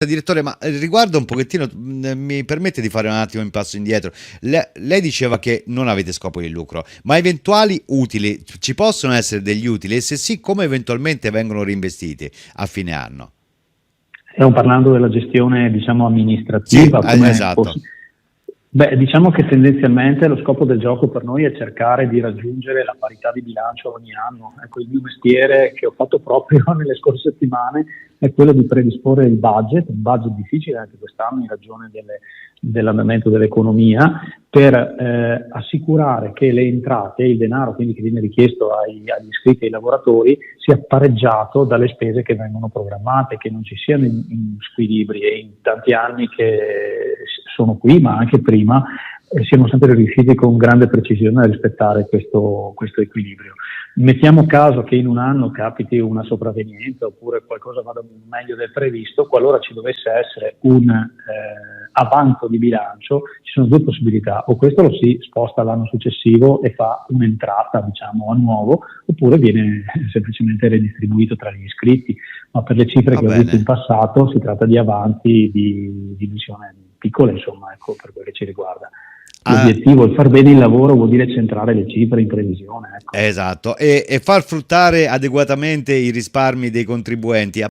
Direttore, ma riguardo un pochettino, mi permette di fare un attimo un passo indietro. Lei diceva che non avete scopo di lucro, ma eventuali utili, ci possono essere degli utili? E se sì, come eventualmente vengono reinvestiti a fine anno? Stiamo parlando della gestione, diciamo, Sì, amministrativa, come esatto. Beh, diciamo che tendenzialmente lo scopo del gioco per noi è cercare di raggiungere la parità di bilancio ogni anno. Ecco, il mio mestiere che ho fatto proprio nelle scorse settimane è quello di predisporre il budget, un budget difficile anche quest'anno in ragione dell'andamento dell'economia, per assicurare che le entrate, il denaro quindi che viene richiesto agli iscritti e ai lavoratori, sia pareggiato dalle spese che vengono programmate, che non ci siano in squilibri. E in tanti anni che sono qui, ma anche prima, siamo sempre riusciti con grande precisione a rispettare questo equilibrio. Mettiamo caso che in un anno capiti una sopravvenienza oppure qualcosa vada meglio del previsto, qualora ci dovesse essere un avanzo di bilancio, ci sono due possibilità: o questo lo si sposta all'anno successivo e fa un'entrata, diciamo, a nuovo, oppure viene semplicemente redistribuito tra gli iscritti, ma per le cifre Va che ho visto in bene. passato si tratta di avanzi di visione piccola, insomma, ecco, per quel che ci riguarda. Ah, L'obiettivo è far bene il lavoro, vuol dire centrare le cifre in previsione, ecco. esatto, e far fruttare adeguatamente i risparmi dei contribuenti.